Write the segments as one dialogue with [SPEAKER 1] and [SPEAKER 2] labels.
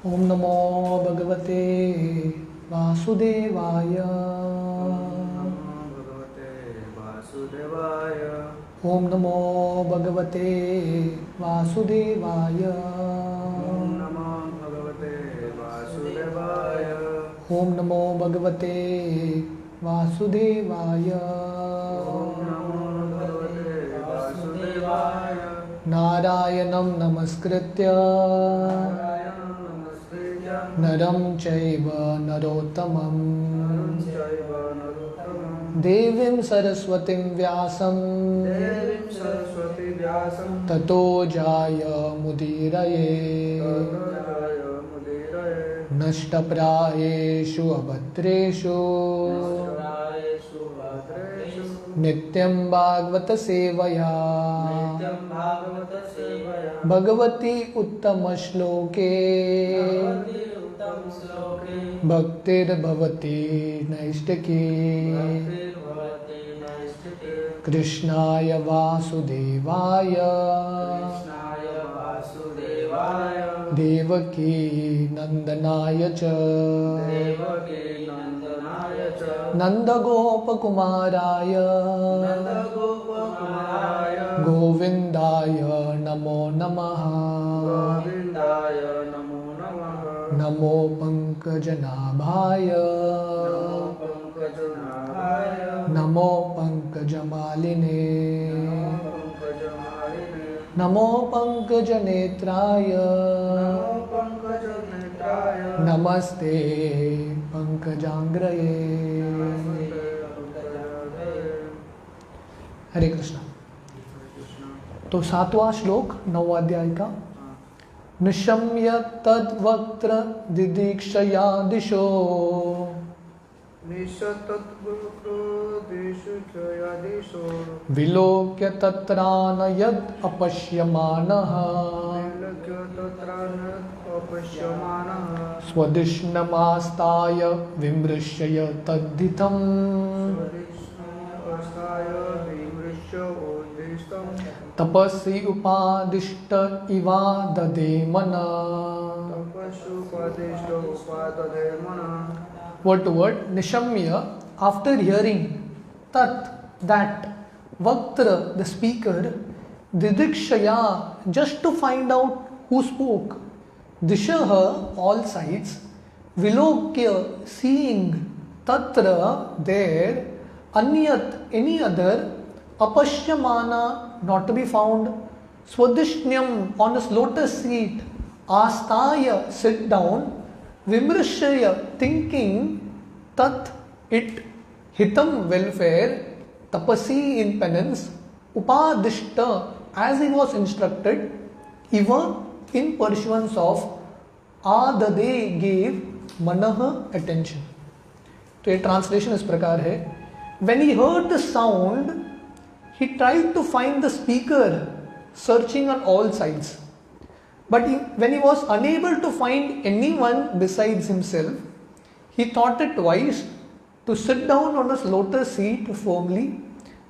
[SPEAKER 1] ओम नमो भगवते वासुदेवाय। ओम नमो भगवते वासुदेवाय।
[SPEAKER 2] ओम नमो भगवते वासुदेवाय।
[SPEAKER 1] ओम नमो भगवते वासुदेवाय।
[SPEAKER 2] ओम नमो भगवते वासुदेवाय।
[SPEAKER 1] नारायणं नमस्कृत्य
[SPEAKER 2] नारायणं नमस्कृत्य
[SPEAKER 1] नरं चैव नरोत्तमं
[SPEAKER 2] नरं चैव नरोत्तमं
[SPEAKER 1] देवीं सरस्वतीं व्यासं
[SPEAKER 2] देवीं सरस्वती व्यासं
[SPEAKER 1] ततो जायमुदीरये।
[SPEAKER 2] ततो जायमुदीरये।
[SPEAKER 1] नष्टप्रायेषु अभद्रेषु
[SPEAKER 2] नष्टप्रायेषु भद्रेषु
[SPEAKER 1] नित्यं भागवत सेवया
[SPEAKER 2] नित्यं भागवत सेवया
[SPEAKER 1] भगवती उत्तमश्लोके
[SPEAKER 2] भगवति उत्तमश्लोके
[SPEAKER 1] भक्तिर्भवति नैष्टिकी।
[SPEAKER 2] भक्तिर्भवति नैष्टिके।
[SPEAKER 1] कृष्णाय वासुदेवाय
[SPEAKER 2] कृष्णाय वासुदेवाय
[SPEAKER 1] देवकी नंदनाय च
[SPEAKER 2] देवकी नंदनाय च
[SPEAKER 1] नंदगोपकुमाराय
[SPEAKER 2] नन्दगोपकुमाराय
[SPEAKER 1] गोविन्दाय नमो नमः।
[SPEAKER 2] गोविन्दाय नमो नमः।
[SPEAKER 1] नमो पंकजनाभाय
[SPEAKER 2] नमो पंकजनाभाय
[SPEAKER 1] नमो पंकजमालिने
[SPEAKER 2] नमो पंकजमालिने
[SPEAKER 1] नमो पंकजनेत्राय
[SPEAKER 2] नमो पंकजनेत्राय
[SPEAKER 1] नमस्ते पंकजांग्रये।
[SPEAKER 2] नमस्ते पंकजाग्रये।
[SPEAKER 1] हरे कृष्णा।
[SPEAKER 2] कृष्ण।
[SPEAKER 1] तो 7वां श्लोक 9वां अध्याय का। निशम्य तद्वक्त्र दिदीक्षया दिशो
[SPEAKER 2] निशतत्वक्रोधेषु च
[SPEAKER 1] विलोक्य तत्रानयद् अपश्यमानः
[SPEAKER 2] विलोक्य तत्र अपश्यमानः
[SPEAKER 1] स्वदिष्णमास्ताय विमृश्य तद्धितम्
[SPEAKER 2] स्वदिष्णोऽस्ताय विमृश्य उद्दिष्टं
[SPEAKER 1] तपसि उपादिष्ट इवा ददे मना।
[SPEAKER 2] तपस्सुपदिष्टो उपाददे मनः।
[SPEAKER 1] Word to word, Nishamya, after hearing that Vaktra, the speaker, Didikshaya, just to find out who spoke, Dishaha, all sides, Vilokya, seeing, Tatra, there, Anyat, any other, Apashyamana, not to be found, Swadishnyam, on his lotus seat, Astaya, sit down, Vimrishya, thinking, Tat, it, Hitam, welfare, Tapasi, in penance, Upadishta, as he was instructed, Iva, in pursuance of, Adade, gave, Manaha, attention. तो ये translation इस प्रकार है. When he heard the sound, he tried to find the speaker, searching on all sides. But when he was unable to find anyone besides himself, he thought it wise to sit down on his lotus seat firmly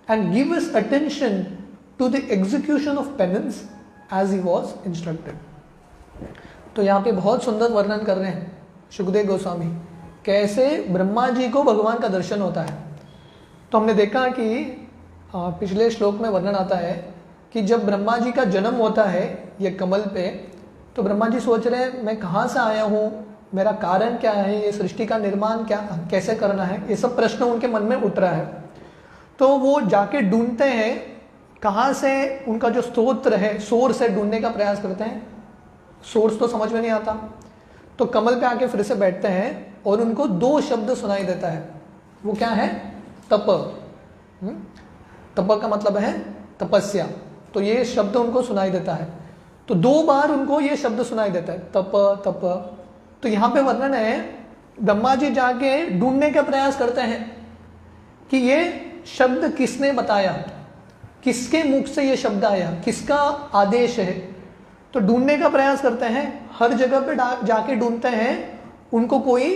[SPEAKER 1] and give his attention to the execution of penance as he was instructed. तो यहाँ पे बहुत सुंदर वर्णन कर रहे हैं शुकदेव गोस्वामी कैसे ब्रह्मा जी को भगवान का दर्शन होता है. तो हमने देखा कि पिछले श्लोक में वर्णन आता है कि जब ब्रह्मा जी का जन्म होता है ये कमल पे, तो ब्रह्मा जी सोच रहे हैं मैं कहाँ से आया हूँ, मेरा कारण क्या है, ये सृष्टि का निर्माण क्या कैसे करना है, ये सब प्रश्न उनके मन में उठ रहा है. तो वो जाके ढूंढते हैं कहाँ से उनका जो स्तोत्र है, सोर्स है, ढूंढने का प्रयास करते हैं. सोर्स तो समझ में नहीं आता, तो कमल पे आके फिर से बैठते हैं और उनको 2 शब्द सुनाई देता है. वो क्या है? तप. तप का मतलब है तपस्या. तो ये शब्द उनको सुनाई देता है. तो 2 बार उनको ये शब्द सुनाई देता है, तप तप. तो यहाँ पे वर्णन है ब्रह्मा जी जाके ढूंढने का प्रयास करते हैं कि ये शब्द किसने बताया, किसके मुख से ये शब्द आया, किसका आदेश है. तो ढूंढने का प्रयास करते हैं, हर जगह पे जाके ढूंढते हैं, उनको कोई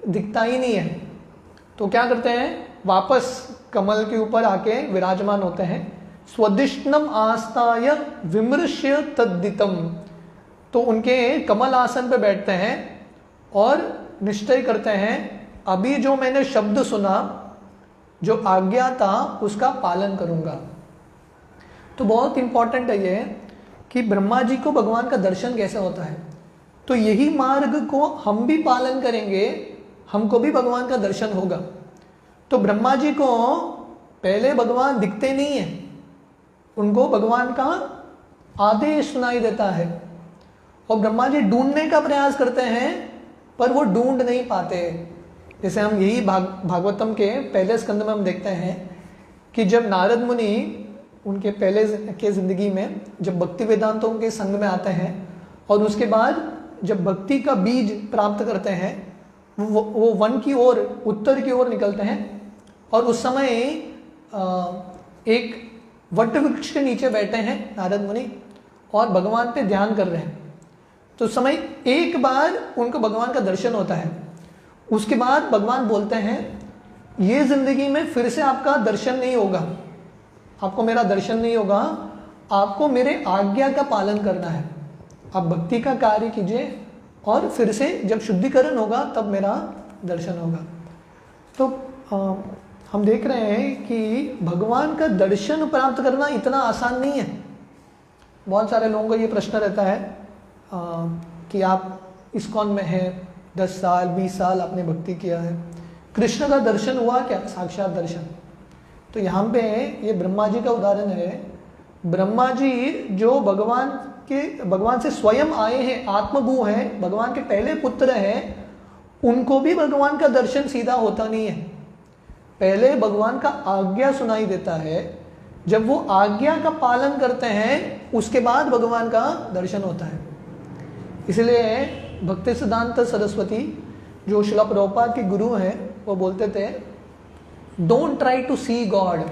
[SPEAKER 1] दिखता ही नहीं है. तो क्या करते हैं, वापस कमल के ऊपर आके विराजमान होते हैं. स्वदिष्णम आस्ताय विमृश्य तद्दितम. तो उनके कमल आसन पे बैठते हैं और निश्चय करते हैं अभी जो मैंने शब्द सुना, जो आज्ञा था उसका पालन करूंगा। तो बहुत इंपॉर्टेंट है ये कि ब्रह्मा जी को भगवान का दर्शन कैसे होता है। तो यही मार्ग को हम भी पालन करेंगे, हमको भी भगवान का दर्शन होगा। तो ब्रह्मा जी को पहले भगवान दिखते नहीं है, उनको भगवान का आदेश सुनाई देता है और ब्रह्मा जी ढूंढने का प्रयास करते हैं पर वो ढूंढ नहीं पाते। जैसे हम यही भागवतम के पहले स्कंद में हम देखते हैं कि जब नारद मुनि उनके पहले के जिंदगी में जब भक्ति वेदांतों के संग में आते हैं और उसके बाद जब भक्ति का बीज प्राप्त करते हैं, वो वन की ओर, उत्तर की ओर निकलते हैं और उस समय एक वट वृक्ष के नीचे बैठे हैं नारद मुनि और भगवान पे ध्यान कर रहे हैं। तो उस समय एक बार उनको भगवान का दर्शन होता है। उसके बाद भगवान बोलते हैं ये जिंदगी में फिर से आपका दर्शन नहीं होगा, आपको मेरा दर्शन नहीं होगा, आपको मेरे आज्ञा का पालन करना है, आप भक्ति का कार्य कीजिए और फिर से जब शुद्धिकरण होगा तब मेरा दर्शन होगा। तो हम देख रहे हैं कि भगवान का दर्शन प्राप्त करना इतना आसान नहीं है। बहुत सारे लोगों का ये प्रश्न रहता है कि आप इस्कॉन में हैं, 10 साल 20 साल आपने भक्ति किया है, कृष्ण का दर्शन हुआ क्या, साक्षात दर्शन? तो यहाँ पे ये ब्रह्मा जी का उदाहरण है। ब्रह्मा जी जो भगवान से स्वयं आए हैं, आत्मभू हैं, भगवान के पहले पुत्र हैं, उनको भी भगवान का दर्शन सीधा होता नहीं है। पहले भगवान का आज्ञा सुनाई देता है, जब वो आज्ञा का पालन करते हैं उसके बाद भगवान का दर्शन होता है। इसलिए भक्ति सिद्धांत सरस्वती जो श्रील प्रभुपाद के गुरु हैं वो बोलते थे don't try to see God,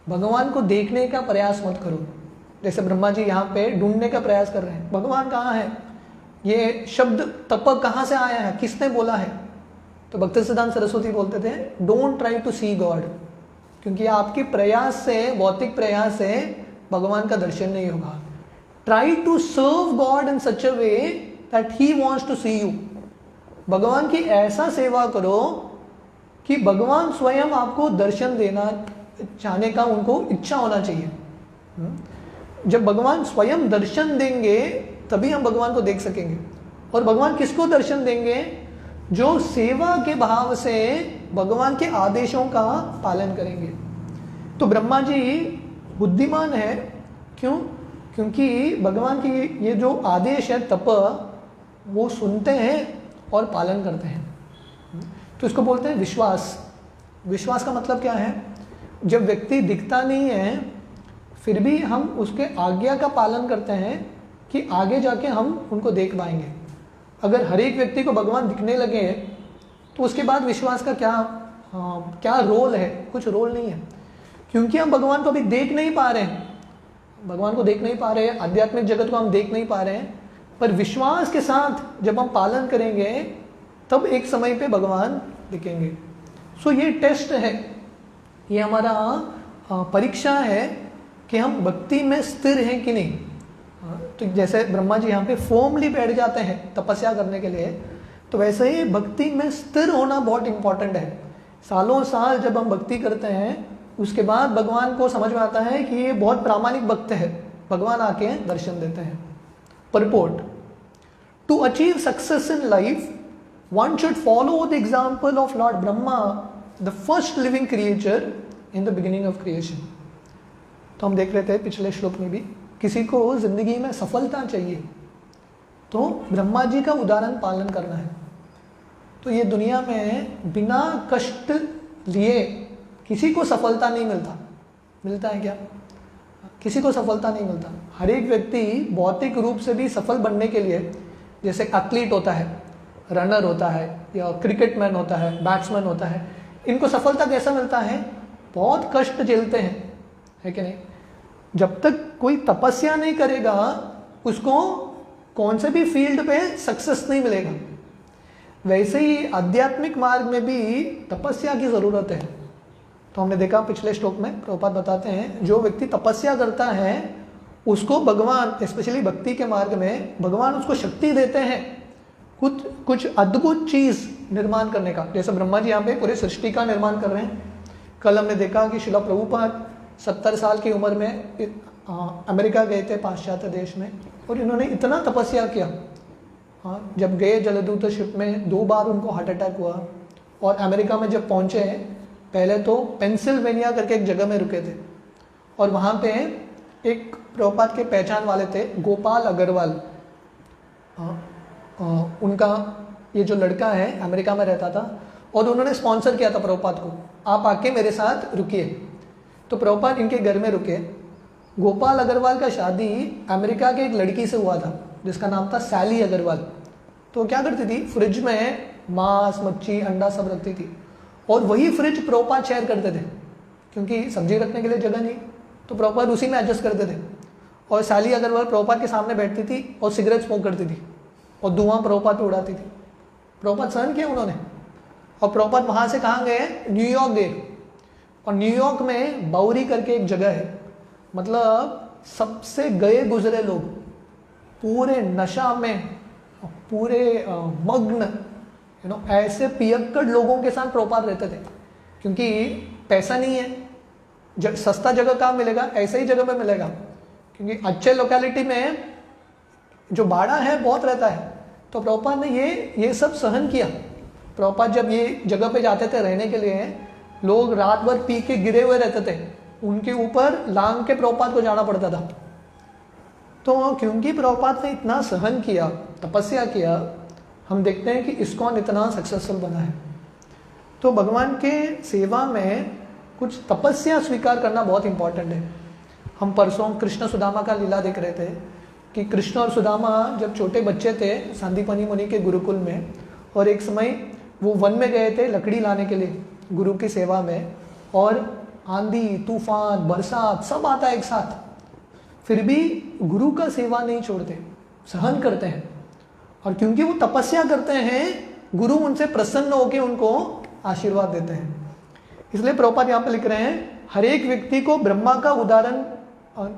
[SPEAKER 1] भगवान को देखने का प्रयास मत करो। जैसे ब्रह्मा जी यहाँ पे ढूंढने का प्रयास कर रहे हैं, भगवान कहाँ है, ये शब्द तप कहाँ से आया है, किसने बोला है? तो भक्ति सिद्धांत सरस्वती बोलते थे don't try to see God, क्योंकि आपके प्रयास से, भौतिक प्रयास से भगवान का दर्शन नहीं होगा। Try to serve God in such a way that he wants to see you, भगवान की ऐसा सेवा करो कि भगवान स्वयं आपको दर्शन देना चाहने का उनको इच्छा होना चाहिए। जब भगवान स्वयं दर्शन देंगे तभी हम भगवान को देख सकेंगे। और भगवान किसको दर्शन देंगे? जो सेवा के भाव से भगवान के आदेशों का पालन करेंगे। तो ब्रह्मा जी बुद्धिमान है, क्यों? क्योंकि भगवान की ये जो आदेश है तप, वो सुनते हैं और पालन करते हैं। तो इसको बोलते हैं विश्वास। विश्वास का मतलब क्या है? जब व्यक्ति दिखता नहीं है फिर भी हम उसके आज्ञा का पालन करते हैं कि आगे जाके हम उनको देख पाएंगे। अगर हर एक व्यक्ति को भगवान दिखने लगे तो उसके बाद विश्वास का क्या रोल है? कुछ रोल नहीं है, क्योंकि हम भगवान को अभी देख नहीं पा रहे हैं, भगवान को देख नहीं पा रहे हैं, आध्यात्मिक जगत को हम देख नहीं पा रहे हैं। पर विश्वास के साथ जब हम पालन करेंगे तब एक समय पे भगवान दिखेंगे। सो ये टेस्ट है, ये हमारा परीक्षा है कि हम भक्ति में स्थिर हैं कि नहीं। तो जैसे ब्रह्मा जी यहाँ पे फॉर्मली बैठ जाते हैं तपस्या करने के लिए, तो वैसे ही भक्ति में स्थिर होना बहुत इंपॉर्टेंट है। सालों साल जब हम भक्ति करते हैं उसके बाद भगवान को समझ में आता है कि ये बहुत प्रामाणिक भक्त है, भगवान आके दर्शन देते हैं। Purport: to achieve success in life one should follow the example of Lord Brahma, the first living creature in the beginning of creation. तो हम देख रहे थे पिछले श्लोक में भी, किसी को जिंदगी में सफलता चाहिए तो ब्रह्मा जी का उदाहरण पालन करना है। तो ये दुनिया में बिना कष्ट लिए किसी को सफलता नहीं मिलता है क्या? किसी को सफलता नहीं मिलता। हर एक व्यक्ति भौतिक रूप से भी सफल बनने के लिए, जैसे एथलीट होता है, रनर होता है, या क्रिकेटमैन होता है, बैट्समैन होता है, इनको सफलता कैसा मिलता है? बहुत कष्ट झेलते हैं, है कि नहीं? जब तक कोई तपस्या नहीं करेगा उसको कौन से भी फील्ड पे सक्सेस नहीं मिलेगा। वैसे ही आध्यात्मिक मार्ग में भी तपस्या की ज़रूरत है। तो हमने देखा पिछले श्लोक में प्रभुपाद बताते हैं जो व्यक्ति तपस्या करता है उसको भगवान स्पेशली भक्ति के मार्ग में भगवान उसको शक्ति देते हैं कुछ अद्भुत चीज निर्माण करने का। जैसे ब्रह्मा जी यहाँ पे पूरे सृष्टि का निर्माण कर रहे हैं। कल हमने देखा कि शिला प्रभुपाद 70 साल की उम्र में अमेरिका गए थे, पाश्चात्य देश में, और इन्होंने इतना तपस्या किया। हाँ, जब गए जलदूत शिप में 2 बार उनको हार्ट अटैक हुआ, और अमेरिका में जब पहुँचे पहले तो पेंसिल्वेनिया करके एक जगह में रुके थे, और वहाँ पे एक प्रभुपाद के पहचान वाले थे गोपाल अग्रवाल। उनका ये जो लड़का है अमेरिका में रहता था, और उन्होंने स्पॉन्सर किया था प्रभुपाद को, आप आके मेरे साथ रुकिए। तो प्रभुपाद इनके घर में रुके। गोपाल अग्रवाल का शादी अमेरिका के एक लड़की से हुआ था जिसका नाम था सैली अग्रवाल। तो क्या करती थी, फ्रिज में मांस, मच्छी, अंडा सब रखती थी, और वही फ्रिज प्रभुपाद शेयर करते थे क्योंकि सब्जी रखने के लिए जगह नहीं, तो प्रभुपाद उसी में एडजस्ट करते थे। और सैली अग्रवाल प्रभुपाद के सामने बैठती थी और सिगरेट स्मोक करती थी, और धुआं प्रभुपाद पे उड़ाती थी। प्रभुपाद सहन किया उन्होंने, और प्रभुपाद वहाँ से कहाँ गए, न्यूयॉर्क गए। और न्यूयॉर्क में बाउरी करके एक जगह है, मतलब सबसे गए गुजरे लोग, पूरे नशा में, पूरे मग्न, ऐसे पियक्कड़ लोगों के साथ प्रभुपाद रहते थे, क्योंकि पैसा नहीं है, सस्ता जगह कहाँ मिलेगा, ऐसे ही जगह पे मिलेगा, क्योंकि अच्छे लोकेलिटी में जो भाड़ा है बहुत रहता है। तो प्रभुपाद ने ये सब सहन किया। प्रभुपाद जब ये जगह पे जाते थे रहने के लिए, लोग रात भर पी के गिरे हुए रहते थे, उनके ऊपर लांग के प्रभुपाद को जाना पड़ता था। तो क्योंकि प्रभुपाद ने इतना सहन किया, तपस्या किया, हम देखते हैं कि इस्कॉन इतना सक्सेसफुल बना है। तो भगवान के सेवा में कुछ तपस्या स्वीकार करना बहुत इंपॉर्टेंट है। हम परसों कृष्ण सुदामा का लीला देख रहे थे कि कृष्ण और सुदामा जब छोटे बच्चे थे संदीपनी मुनि के गुरुकुल में, और एक समय वो वन में गए थे लकड़ी लाने के लिए गुरु की सेवा में, और आंधी, तूफान, बरसात सब आता है एक साथ, फिर भी गुरु का सेवा नहीं छोड़ते, सहन करते हैं। और क्योंकि वो तपस्या करते हैं, गुरु उनसे प्रसन्न होकर उनको आशीर्वाद देते हैं। इसलिए प्रभुपाद यहाँ पे लिख रहे हैं, हर एक व्यक्ति को ब्रह्मा का उदाहरण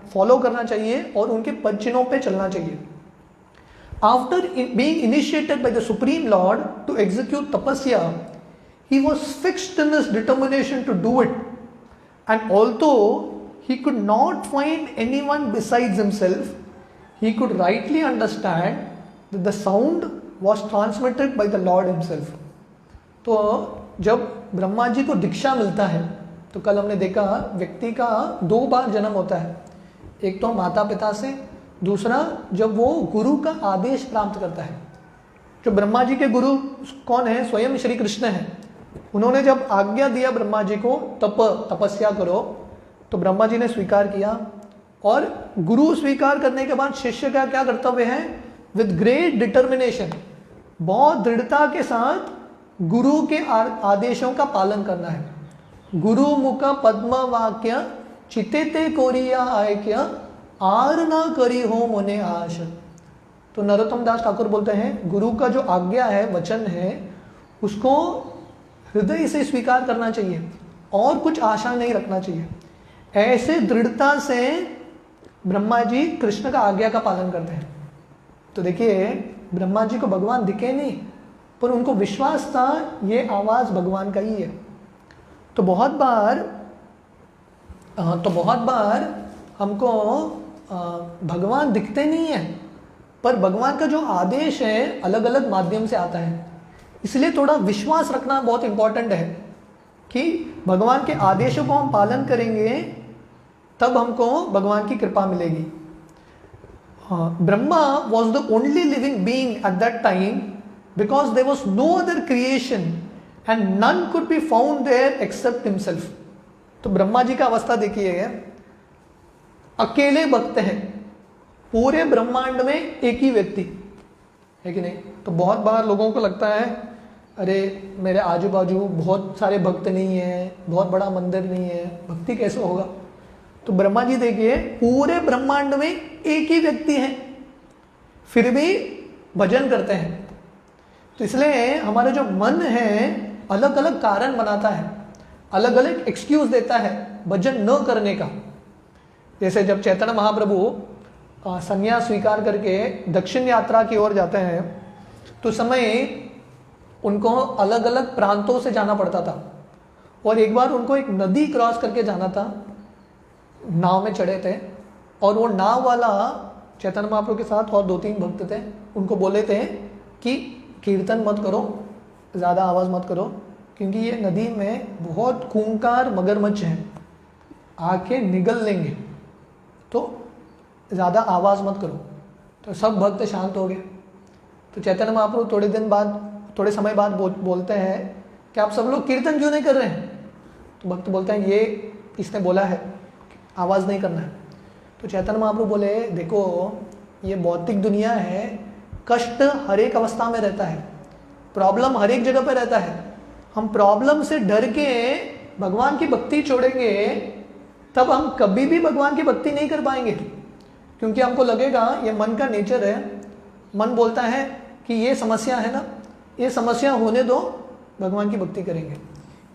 [SPEAKER 1] फॉलो करना चाहिए और उनके पद चिन्हों पे चलना चाहिए। After being initiated by the Supreme Lord to execute tapasya, he was fixed in his determination to do it. And although he could not find anyone besides himself, he could rightly understand that the sound was transmitted by the Lord himself. तो जब ब्रह्मा जी को दीक्षा मिलता है, तो कल हमने देखा व्यक्ति का 2 बार जन्म होता है, एक तो माता पिता से, दूसरा जब वो गुरु का आदेश प्राप्त करता है। जो ब्रह्मा जी के गुरु कौन है, स्वयं श्री कृष्ण है। उन्होंने जब आज्ञा दिया ब्रह्मा जी को तपस्या करो, तो ब्रह्मा जी ने स्वीकार किया, और गुरु स्वीकार करने के बाद शिष्य का क्या कर्तव्य है, विद ग्रेट डिटर्मिनेशन, बहुत दृढ़ता के साथ गुरु के आदेशों का पालन करना है। गुरु मुख पद्म वाक्य चितेते कोरिया आयक्य आर ना करी हो मोने आश। तो नरोत्तम दास ठाकुर बोलते हैं, गुरु का जो आज्ञा है, वचन है, उसको हृदय से स्वीकार करना चाहिए और कुछ आशा नहीं रखना चाहिए। ऐसे दृढ़ता से ब्रह्मा जी कृष्ण का आज्ञा का पालन करते हैं। तो देखिए, ब्रह्मा जी को भगवान दिखे नहीं, पर उनको विश्वास था ये आवाज भगवान का ही है। तो बहुत बार हमको भगवान दिखते नहीं है, पर भगवान का जो आदेश है अलग अलग माध्यम से आता है। इसलिए थोड़ा विश्वास रखना बहुत इंपॉर्टेंट है कि भगवान के आदेशों को हम पालन करेंगे, तब हमको भगवान की कृपा मिलेगी। Brahma was the only living being at that time because there was no other creation and none could be found there except himself. तो ब्रह्मा जी का अवस्था देखिए, अकेले भक्त हैं, पूरे ब्रह्मांड में एक ही व्यक्ति है कि नहीं। तो बहुत बार लोगों को लगता है, अरे मेरे आजू बाजू बहुत सारे भक्त नहीं है, बहुत बड़ा मंदिर नहीं है, भक्ति कैसे होगा। तो ब्रह्मा जी देखिए, पूरे ब्रह्मांड में एक ही व्यक्ति है, फिर भी भजन करते हैं। तो इसलिए हमारा जो मन है अलग अलग कारण बनाता है, अलग अलग एक्सक्यूज देता है भजन न करने का। जैसे जब चैतन्य महाप्रभु संन्यास स्वीकार करके दक्षिण यात्रा की ओर जाते हैं तो समय उनको अलग अलग प्रांतों से जाना पड़ता था और एक बार उनको एक नदी क्रॉस करके जाना था, नाव में चढ़े थे और वो नाव वाला चैतन्य महाप्रभु के साथ और 2-3 भक्त थे, उनको बोले थे कि कीर्तन मत करो, ज़्यादा आवाज़ मत करो क्योंकि ये नदी में बहुत खूंखार मगरमच्छ हैं, आके निगल लेंगे, तो ज़्यादा आवाज़ मत करो। तो सब भक्त शांत हो गए। तो चैतन्य महाप्रभु थोड़े समय बाद बोलते हैं कि आप सब लोग कीर्तन क्यों नहीं कर रहे हैं? तो भक्त बोलते हैं ये इसने बोला है आवाज़ नहीं करना है। तो चैतन्य महाप्रभु बोले देखो ये भौतिक दुनिया है, कष्ट हर एक अवस्था में रहता है, प्रॉब्लम हर एक जगह पर रहता है। हम प्रॉब्लम से डर के भगवान की भक्ति छोड़ेंगे तब हम कभी भी भगवान की भक्ति नहीं कर पाएंगे क्योंकि हमको लगेगा ये मन का नेचर है। मन बोलता है कि ये समस्या है ना, ये समस्या होने दो, भगवान की भक्ति करेंगे।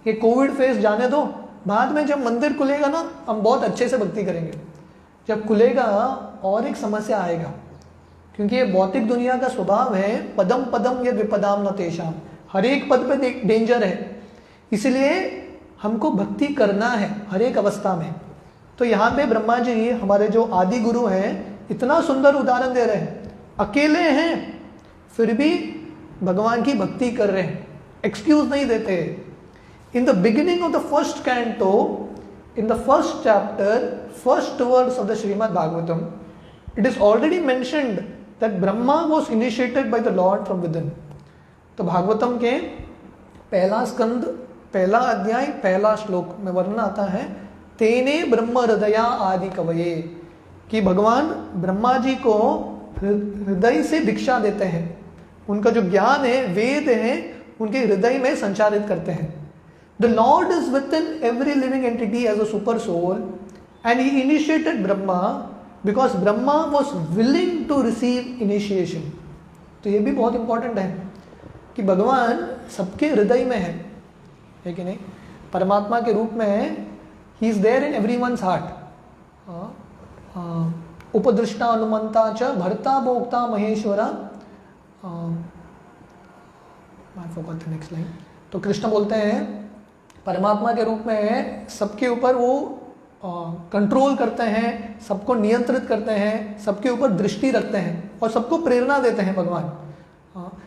[SPEAKER 1] ये कोविड फेज जाने दो, बाद में जब मंदिर खुलेगा ना हम बहुत अच्छे से भक्ति करेंगे। जब खुलेगा और एक समस्या आएगा क्योंकि ये भौतिक दुनिया का स्वभाव है, पदम पदम यद विपदाम न तेषाम, हर एक पद पे डेंजर है, इसलिए हमको भक्ति करना है हर एक अवस्था में। तो यहाँ पे ब्रह्मा जी हमारे जो आदि गुरु हैं इतना सुंदर उदाहरण दे रहे हैं, अकेले हैं फिर भी भगवान की भक्ति कर रहे हैं, एक्सक्यूज नहीं देते। In the beginning of the first canto, in the first chapter, first verse of the Srimad Bhagavatam, it is already mentioned that Brahma was initiated by the Lord from within. तो भागवतम के पहला स्कंद, पहला अध्याय, पहला श्लोक में वर्णन आता है तेने ब्रह्म हृदया आदि कवये, कि भगवान ब्रह्मा जी को हृदय से दीक्षा देते हैं, उनका जो ज्ञान है, वेद है, उनके हृदय में संचारित करते हैं। The Lord is within every living entity as a super soul and he initiated Brahma because Brahma was willing to receive initiation. तो ये भी बहुत इंपॉर्टेंट है कि भगवान सबके हृदय में है कि नहीं? परमात्मा के रूप में he is there in everyone's heart. उपदृष्टा अनुमंता च भर्ता भोक्ता Maheshwara, I forgot the next line. तो कृष्ण बोलते हैं परमात्मा के रूप में सबके ऊपर वो कंट्रोल करते हैं, सबको नियंत्रित करते हैं, सबके ऊपर दृष्टि रखते हैं और सबको प्रेरणा देते हैं भगवान।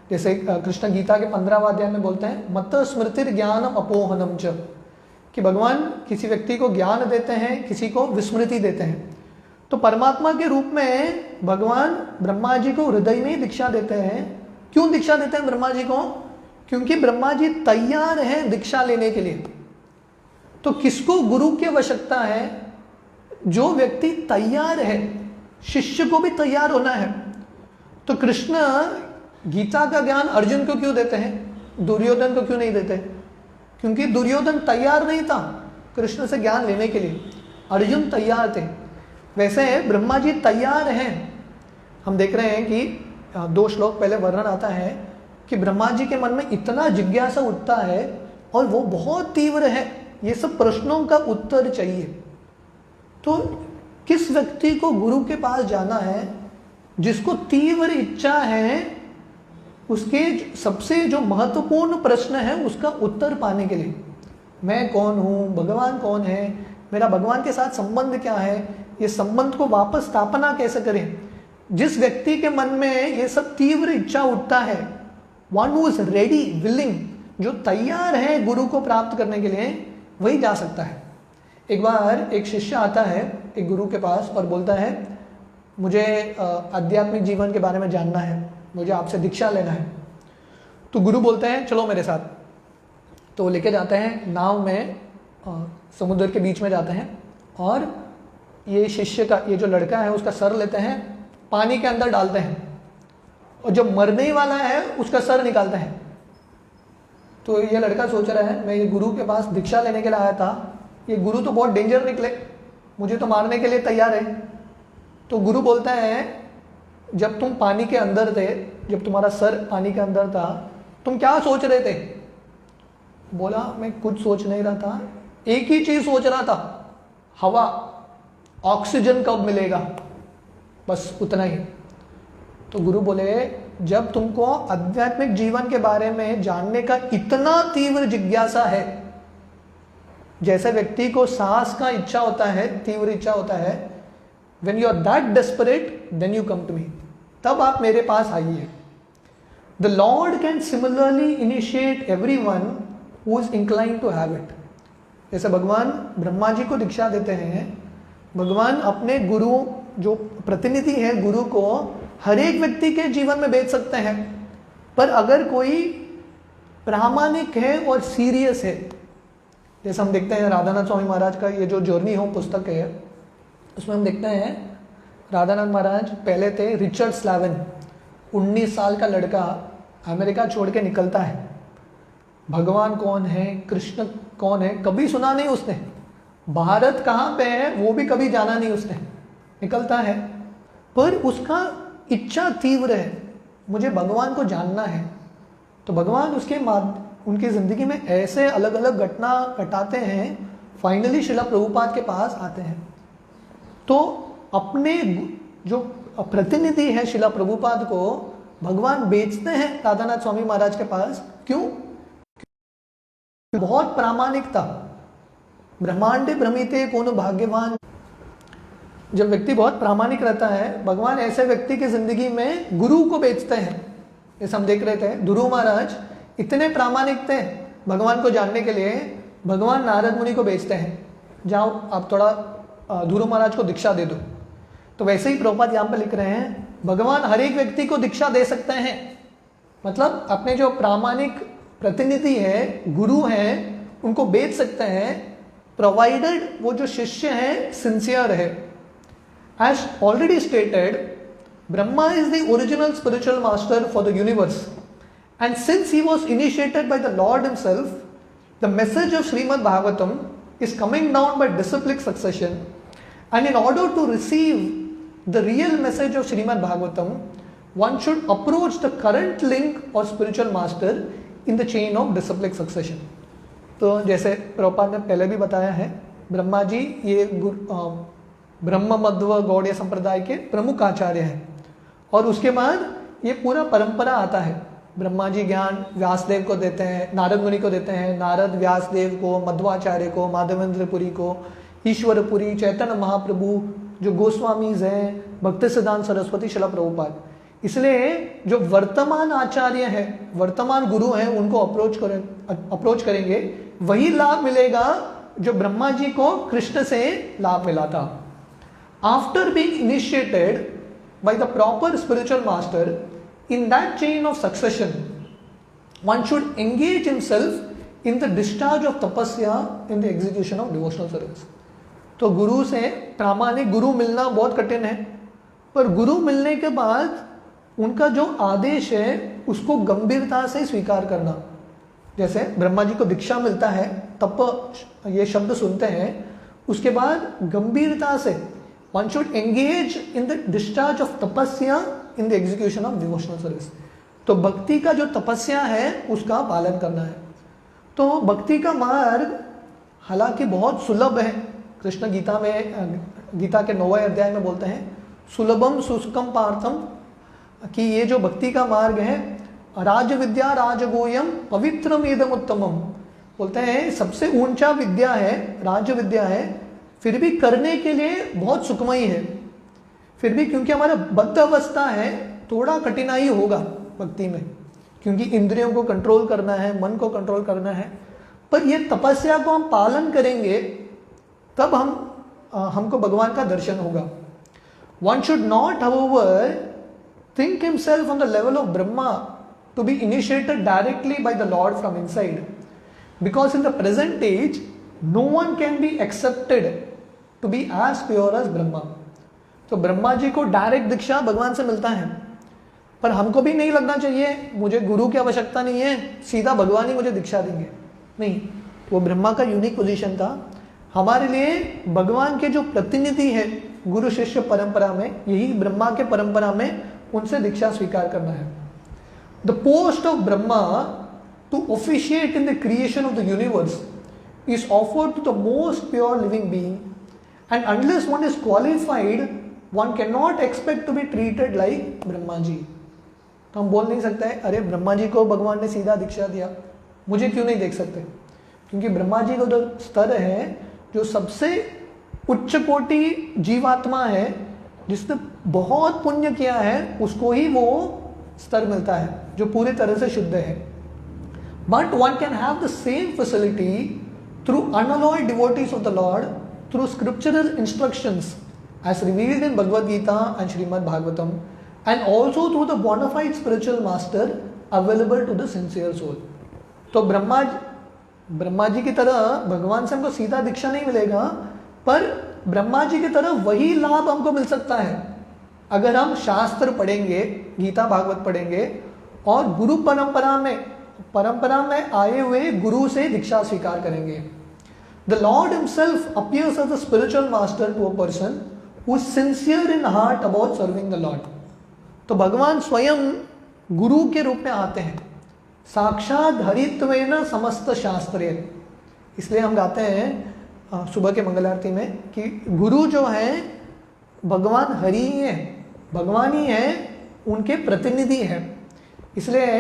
[SPEAKER 1] जैसे कृष्ण गीता के 15वां अध्याय में बोलते हैं मत स्मृतिर ज्ञानम अपोहनम च, कि भगवान किसी व्यक्ति को ज्ञान देते हैं, किसी को विस्मृति देते हैं। तो परमात्मा के रूप में भगवान ब्रह्मा जी को हृदय में ही दीक्षा देते हैं। क्यों दीक्षा देते हैं ब्रह्मा जी को? क्योंकि ब्रह्मा जी तैयार हैं दीक्षा लेने के लिए। तो किसको गुरु की आवश्यकता है? जो व्यक्ति तैयार है, शिष्य को भी तैयार होना है। तो कृष्ण गीता का ज्ञान अर्जुन को क्यों देते हैं, दुर्योधन को क्यों नहीं देते? क्योंकि दुर्योधन तैयार नहीं था कृष्ण से ज्ञान लेने के लिए, अर्जुन तैयार थे। वैसे ब्रह्मा जी तैयार हैं। हम देख रहे हैं कि 2 श्लोक पहले वर्णन आता है कि ब्रह्मा जी के मन में इतना जिज्ञासा उठता है और वो बहुत तीव्र है, ये सब प्रश्नों का उत्तर चाहिए। तो किस व्यक्ति को गुरु के पास जाना है? जिसको तीव्र इच्छा है, उसके सबसे जो महत्वपूर्ण प्रश्न है उसका उत्तर पाने के लिए। मैं कौन हूँ, भगवान कौन है, मेरा भगवान के साथ संबंध क्या है, ये संबंध को वापस स्थापना कैसे करें। जिस व्यक्ति के मन में ये सब तीव्र इच्छा उठता है, one who is ready willing, जो तैयार है गुरु को प्राप्त करने के लिए, वही जा सकता है। एक बार एक शिष्य आता है एक गुरु के पास और बोलता है मुझे आध्यात्मिक जीवन के बारे में जानना है, मुझे आपसे दीक्षा लेना है। तो गुरु बोलते हैं चलो मेरे साथ। तो लेके जाते हैं नाव में, समुद्र के बीच में जाते हैं और ये शिष्य का, ये जो लड़का है उसका सर लेते हैं, पानी के अंदर डालते हैं और जो मरने वाला है उसका सर निकालते हैं। तो ये लड़का सोच रहा है मैं ये गुरु के पास दीक्षा लेने के लिए आया था, ये गुरु तो बहुत डेंजर निकले, मुझे तो मारने के लिए तैयार है। तो गुरु बोलता है जब तुम पानी के अंदर थे, जब तुम्हारा सर पानी के अंदर था, तुम क्या सोच रहे थे? बोला मैं कुछ सोच नहीं रहा था, एक ही चीज सोच रहा था, हवा, ऑक्सीजन कब मिलेगा। बस उतना ही। तो गुरु बोले जब तुमको आध्यात्मिक जीवन के बारे में जानने का इतना तीव्र जिज्ञासा है, जैसे व्यक्ति को सांस का इच्छा होता है, तीव्र इच्छा होता है, when you are that desperate then you come to me, तब आप मेरे पास आइए। The Lord can similarly initiate everyone who is inclined to have it। जैसे भगवान ब्रह्मा जी को दीक्षा देते हैं, भगवान अपने गुरु जो प्रतिनिधि है गुरु को हर एक व्यक्ति के जीवन में भेज सकते हैं, पर अगर कोई प्रामाणिक है और सीरियस है, जैसे हम देखते हैं राधानाथ स्वामी महाराज का ये जो जर्नी होम पुस्तक है, उसमें हम देखते हैं राधानाथ महाराज पहले थे रिचर्ड स्लावन, 19 साल का लड़का अमेरिका छोड़ के निकलता है। भगवान कौन है, कृष्ण कौन है, कभी सुना नहीं उसने, भारत कहाँ पे है वो भी कभी जाना नहीं उसने, निकलता है, पर उसका इच्छा तीव्र है, मुझे भगवान को जानना है। तो भगवान उसके उनकी ज़िंदगी में ऐसे अलग अलग घटना घटाते हैं, फाइनली शिला प्रभुपाद के पास आते हैं। तो अपने जो प्रतिनिधि है शिला प्रभुपाद को भगवान बेचते हैं राधानाथ स्वामी महाराज के पास। क्यों? बहुत प्रामाणिकता, ब्रह्मांडे भ्रमिते कौन भाग्यवान। जब व्यक्ति बहुत प्रामाणिक रहता है, भगवान ऐसे व्यक्ति की जिंदगी में गुरु को बेचते हैं। जैसे हम देख रहे थे ध्रुव महाराज इतने प्रामाणिक थे भगवान को जानने के लिए, भगवान नारद मुनि को बेचते हैं, जाओ आप थोड़ा ध्रुव महाराज को दीक्षा दे दो। तो वैसे ही प्रभुपाद यहाँ पर लिख रहे हैं भगवान हर एक व्यक्ति को दीक्षा दे सकते हैं, मतलब अपने जो प्रामाणिक प्रतिनिधि है गुरु हैं उनको बेच सकते हैं, प्रोवाइडेड वो जो शिष्य है सिंसियर है। As already stated, Brahma is the original spiritual master for the universe, and since he was initiated by the Lord himself, the message of Srimad Bhagavatam is coming down by disciplic succession, and in order to receive the real message of Srimad Bhagavatam, one should approach the current link or spiritual master in the chain of disciplic succession। तो जैसे प्रभुपाद ने पहले भी बताया है, ब्रह्मा जी ये ब्रह्म मध्व गौड़ीय संप्रदाय के प्रमुख आचार्य हैं, और उसके बाद ये पूरा परंपरा आता है। ब्रह्मा जी ज्ञान व्यासदेव को देते हैं, नारद मुनि को देते हैं, नारद व्यासदेव को, मध्वाचार्य को, माधवेंद्रपुरी को, ईश्वरपुरी, चैतन्य महाप्रभु जो गोस्वामीज हैं, भक्ति सिद्धांत सरस्वती, शिला प्रभुपाद। इसलिए जो वर्तमान आचार्य हैं, वर्तमान गुरु हैं, उनको अप्रोच करेंगे, वही लाभ मिलेगा जो ब्रह्मा जी को कृष्ण से लाभ मिला था। After being initiated by the proper spiritual master, in that chain of succession, one should engage himself in the discharge of tapasya in the execution of devotional service। तो गुरु से प्रामाणिक गुरु मिलना बहुत कठिन है, पर गुरु मिलने के बाद उनका जो आदेश है उसको गंभीरता से स्वीकार करना। जैसे ब्रह्मा जी को दीक्षा मिलता है, तप ये शब्द सुनते हैं, उसके बाद गंभीरता से one should engage in the discharge of tapasya in the execution of devotional service। तो भक्ति का जो तपस्या है उसका पालन करना है। तो भक्ति का मार्ग हालांकि बहुत सुलभ है, कृष्ण गीता में, गीता के 9वें अध्याय में बोलते हैं सुलभम सुसुखम पार्थम, कि ये जो भक्ति का मार्ग है राज विद्या राजगोयम पवित्रम इदम उत्तमम, बोलते हैं सबसे ऊंचा विद्या है, राज विद्या है, फिर भी करने के लिए बहुत सुखमयी है। फिर भी क्योंकि हमारा बद्ध अवस्था है, थोड़ा कठिनाई होगा भक्ति में, क्योंकि इंद्रियों को कंट्रोल करना है, मन को कंट्रोल करना है, पर ये तपस्या को हम पालन करेंगे तब हमको भगवान का दर्शन होगा। One should not however think himself on the level of Brahma to be initiated directly by the Lord from inside, because in the present age no one can be accepted to be as pure as Brahma। तो ब्रह्मा जी को direct दीक्षा भगवान से मिलता है, पर हमको भी नहीं लगना चाहिए मुझे गुरु की आवश्यकता नहीं है, सीधा भगवान ही मुझे दीक्षा देंगे, नहीं। वो ब्रह्मा का यूनिक पोजीशन था। हमारे लिए भगवान के जो प्रतिनिधि है गुरु शिष्य परंपरा में, यही ब्रह्मा के परंपरा में उनसे दीक्षा स्वीकार करना है। The post of Brahma to officiate in the creation of the universe is offered to the most pure living being, and unless one is qualified one can not expect to be treated like Brahma ji. तो हम बोल नहीं सकते हैं अरे ब्रह्मा जी को भगवान ने सीधा दीक्षा दिया, मुझे क्यों नहीं देख सकते? क्योंकि ब्रह्मा जी का जो स्तर है, जो सबसे उच्च कोटि जीवात्मा है, जिसने बहुत पुण्य किया है, उसको ही वो स्तर मिलता है जो पूरी तरह से शुद्ध है। But one can have the same facility through unalloyed devotees of the Lord, through scriptural instructions as revealed in Bhagavad Gita and Srimad Bhagavatam, and also through the bona fide spiritual master available to the sincere soul. तो ब्रह्मा जी की तरह भगवान से हमको सीधा दीक्षा नहीं मिलेगा, पर ब्रह्मा जी की तरह वही लाभ हमको मिल सकता है अगर हम शास्त्र पढ़ेंगे, गीता भागवत पढ़ेंगे और गुरु परंपरा में आए हुए गुरु से दीक्षा स्वीकार करेंगे। The Lord himself appears as a spiritual master to a person who is sincere in heart about serving the Lord. तो भगवान स्वयं गुरु के रूप में आते हैं, साक्षात हरित्वेन समस्त शास्त्रे। इसलिए हम गाते हैं सुबह के मंगल आरती में कि गुरु जो है भगवान हरि ही है, भगवान ही है, उनके प्रतिनिधि है। इसलिए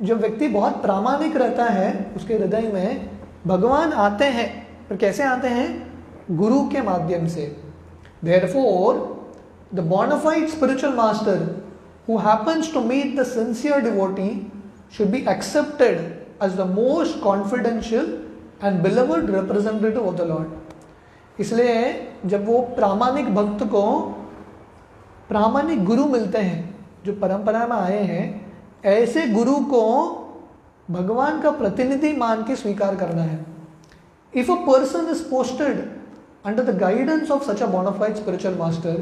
[SPEAKER 1] जो व्यक्ति बहुत प्रामाणिक रहता है उसके हृदय में भगवान आते हैं, पर कैसे आते हैं? गुरु के माध्यम से। Therefore, the bona fide spiritual master who happens to meet the sincere devotee should be accepted as the most confidential and beloved representative of the Lord. इसलिए जब वो प्रामाणिक भक्त को प्रामाणिक गुरु मिलते हैं जो परंपरा में आए हैं, ऐसे गुरु को भगवान का प्रतिनिधि मान के स्वीकार करना है। If a person is posted under the guidance of such a bona fide spiritual master,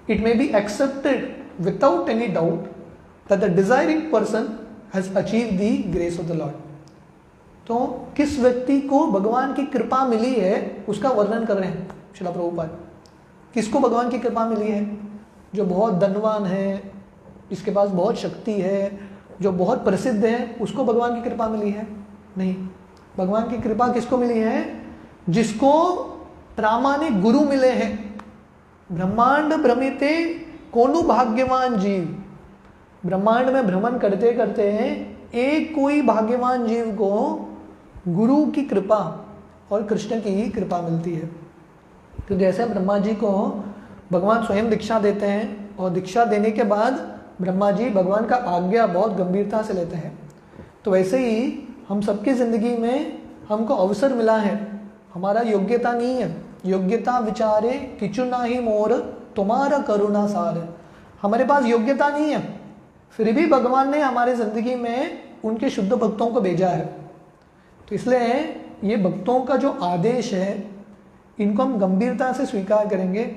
[SPEAKER 1] it may be accepted without any doubt that the desiring person has achieved the grace of the Lord. तो किस व्यक्ति को भगवान की कृपा मिली है उसका वर्णन कर रहे हैं श्रील प्रभुपाद। किसको भगवान की कृपा मिली है? जो बहुत धनवान है, जिसके पास बहुत शक्ति है, जो बहुत प्रसिद्ध है, उसको भगवान की कृपा मिली है? नहीं। भगवान की कृपा किसको मिली है? जिसको प्रामाणिक गुरु मिले हैं। ब्रह्मांड भ्रमिते कोनु भाग्यवान जीव। ब्रह्मांड में भ्रमण करते करते एक कोई भाग्यवान जीव को गुरु की कृपा और कृष्ण की ही कृपा मिलती है। तो जैसे ब्रह्मा जी को भगवान स्वयं दीक्षा देते हैं और दीक्षा देने के बाद ब्रह्मा जी भगवान का आज्ञा बहुत गंभीरता से लेते हैं, तो वैसे ही हम सबकी ज़िंदगी में हमको अवसर मिला है। हमारा योग्यता नहीं है, योग्यता विचारे किचु नाही मोर तुम्हारा करुणा सार। हमारे पास योग्यता नहीं है, फिर भी भगवान ने हमारे ज़िंदगी में उनके शुद्ध भक्तों को भेजा है। तो इसलिए ये भक्तों का जो आदेश है, इनको हम गंभीरता से स्वीकार करेंगे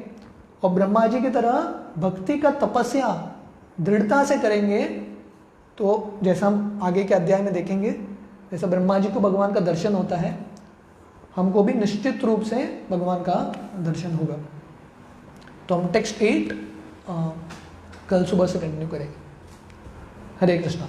[SPEAKER 1] और ब्रह्मा जी की तरह भक्ति का तपस्या दृढ़ता से करेंगे। तो जैसा हम आगे के अध्याय में देखेंगे, जैसा ब्रह्मा जी को भगवान का दर्शन होता है, हमको भी निश्चित रूप से भगवान का दर्शन होगा। तो हम टेक्स्ट 8 कल सुबह से कंटिन्यू करेंगे। हरे कृष्णा।